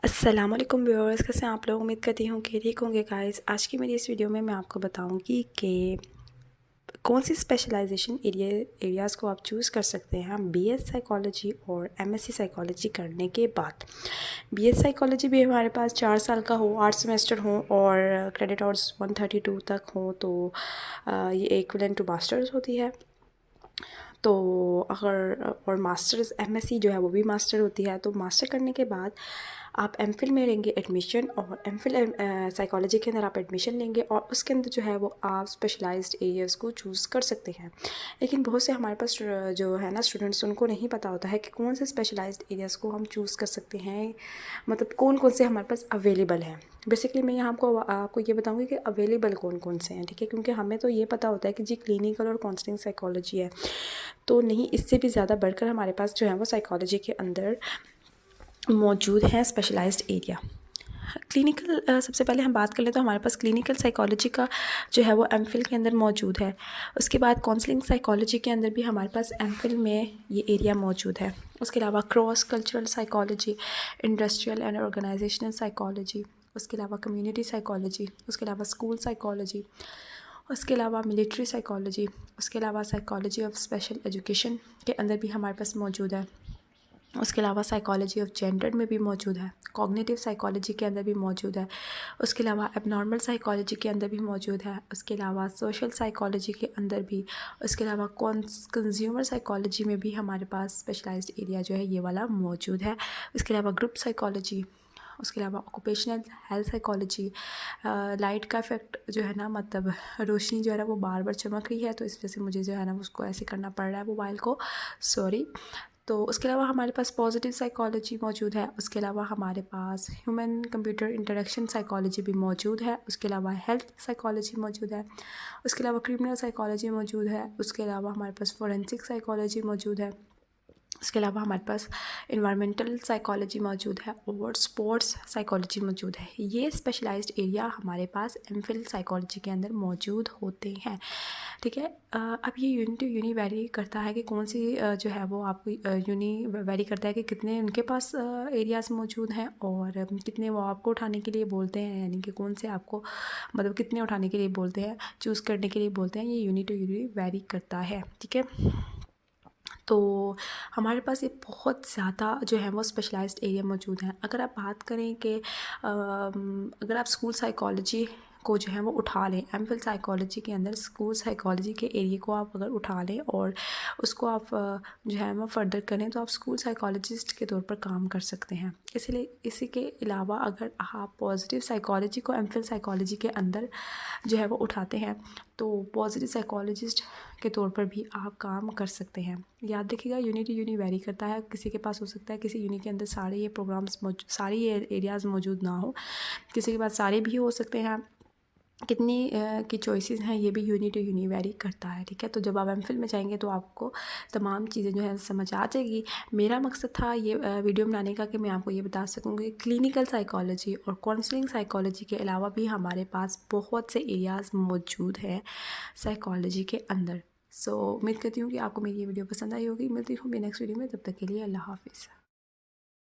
अस्सलाम वालेकुम व्यूअर्स, कैसे हैं आप लोग। उम्मीद करती हूँ कि ठीक होंगे गाइस। आज की मेरी इस वीडियो में मैं आपको बताऊंगी कि कौन सी स्पेशलाइजेशन एरियाज़ को आप चूज़ कर सकते हैं बीएस साइकोलॉजी और एमएससी साइकोलॉजी करने के बाद। बीएस साइकोलॉजी भी हमारे पास 4 साल का हो, 8 सेमेस्टर हो और क्रेडिट आवर्स 132 तक हो, तो ये इक्विवेलेंट टू मास्टर्स होती है। तो अगर और मास्टर्स एमएससी जो है वो भी मास्टर होती है। तो मास्टर करने के बाद आप एमफिल में लेंगे एडमिशन, और एमफिल साइकोलॉजी के अंदर आप एडमिशन लेंगे और उसके अंदर जो है वो आप स्पेशलाइज्ड एरियाज़ को चूज़ कर सकते हैं। लेकिन बहुत से हमारे पास जो है ना स्टूडेंट्स, उनको नहीं पता होता है कि कौन से स्पेशलाइज्ड एरियाज़ को हम चूज़ कर सकते हैं, मतलब कौन कौन से हमारे पास अवेलेबल हैं। बेसिकली मैं यहाँ आपको ये बताऊँगी कि अवेलेबल कौन कौन से हैं, ठीक है। क्योंकि हमें तो ये पता होता है कि जी क्लिनिकल और काउंसलिंग साइकोलॉजी है, तो नहीं, इससे भी ज़्यादा बढ़कर हमारे पास जो है वो साइकोलॉजी के अंदर मौजूद है स्पेशलाइज्ड एरिया। क्लिनिकल सबसे पहले हम बात कर लें तो हमारे पास क्लिनिकल साइकोलॉजी का जो है वो एमफिल के अंदर मौजूद है। उसके बाद काउंसलिंग साइकोलॉजी के अंदर भी हमारे पास एमफिल में ये एरिया मौजूद है। उसके अलावा cross cultural psychology, industrial and organisational psychology, उसके अलावा कम्युनिटी साइकोलॉजी, उसके अलावा स्कूल साइकोलॉजी, उसके अलावा मिलिट्री साइकोलॉजी, उसके अलावा साइकोलॉजी ऑफ स्पेशल एजुकेशन के अंदर भी हमारे पास मौजूद है। उसके अलावा साइकोलॉजी ऑफ जेंडर में भी मौजूद है, कॉग्निटिव साइकोलॉजी के अंदर भी मौजूद है। उसके अलावा एबनॉर्मल साइकोलॉजी के अंदर भी मौजूद है। उसके अलावा सोशल साइकोलॉजी के अंदर भी। उसके अलावा कंज्यूमर साइकोलॉजी में भी हमारे पास स्पेशलाइज्ड एरिया जो है ये वाला मौजूद है। उसके अलावा ग्रुप साइकोलॉजी, उसके अलावा ऑक्यूपेशनल हेल्थ साइकोलॉजी, लाइट का इफेक्ट जो है ना, मतलब रोशनी जो है ना वो बार बार चमक रही है, तो इस वजह से मुझे जो है ना उसको ऐसे करना पड़ रहा है मोबाइल को, सॉरी। तो उसके अलावा हमारे पास पॉजिटिव साइकोलॉजी मौजूद है। उसके अलावा हमारे पास ह्यूमन कंप्यूटर इंटरेक्शन साइकोलॉजी भी मौजूद है। उसके अलावा हेल्थ साइकोलॉजी मौजूद है। उसके अलावा क्रिमिनल साइकोलॉजी मौजूद है। उसके अलावा हमारे पास फोरेंसिक साइकोलॉजी मौजूद है। उसके अलावा हमारे पास इन्वायरमेंटल साइकोलॉजी मौजूद है और स्पोर्ट्स साइकोलॉजी मौजूद है। ये स्पेशलाइज्ड एरिया हमारे पास एमफिल साइकोलॉजी के अंदर मौजूद होते हैं, ठीक है। अब ये यूनी टू यूनी वेरी करता है कि कौन सी जो है वो आपको यूनी वेरी करता है कि कितने उनके पास एरियाज़ मौजूद हैं और कितने वो आपको उठाने के लिए बोलते हैं, यानी कि कौन से आपको मतलब कितने उठाने के लिए बोलते हैं, चूज़ करने के लिए बोलते हैं। ये यूनी टू यूनी वेरी करता है, ठीक है। तो हमारे पास ये बहुत ज़्यादा जो है वो स्पेशलाइज्ड एरिया मौजूद हैं। अगर आप बात करें कि अगर आप स्कूल साइकोलॉजी को जो है वो उठा लें, एमफिल साइकोलॉजी के अंदर स्कूल साइकोलॉजी के एरिया को आप अगर उठा लें और उसको आप जो है वो फर्दर करें, तो आप स्कूल साइकोलॉजिस्ट के तौर पर काम कर सकते हैं। इसलिए इसी के अलावा अगर आप पॉजिटिव साइकोलॉजी को एमफिल साइकोलॉजी के अंदर जो है वो उठाते हैं, तो पॉजिटिव साइकोलॉजिस्ट के तौर पर भी आप काम कर सकते हैं। याद रखिएगा, यूनी टू यूनी वेरी करता है। किसी के पास हो सकता है किसी यूनी के अंदर सारे ये प्रोग्राम्स सारी ये एरियाज़ मौजूद ना हो, किसी के पास सारे भी हो सकते हैं। कितनी की चॉइसेस हैं ये भी यूनी टू यूनी वेरी करता है, ठीक है। तो जब आप एमफिल में जाएंगे तो आपको तमाम चीज़ें जो है समझ आ जाएगी। मेरा मकसद था ये वीडियो बनाने का कि मैं आपको ये बता सकूँगी क्लिनिकल साइकोलॉजी और काउंसलिंग साइकोलॉजी के अलावा भी हमारे पास बहुत से एरियाज़ मौजूद हैं साइकोलॉजी के अंदर। सो उम्मीद करती हूँ कि आपको मेरी ये वीडियो पसंद आई होगी। मिलती हूँ मेरी नेक्स्ट वीडियो में, तब तक के लिए अल्लाह हाफिज़।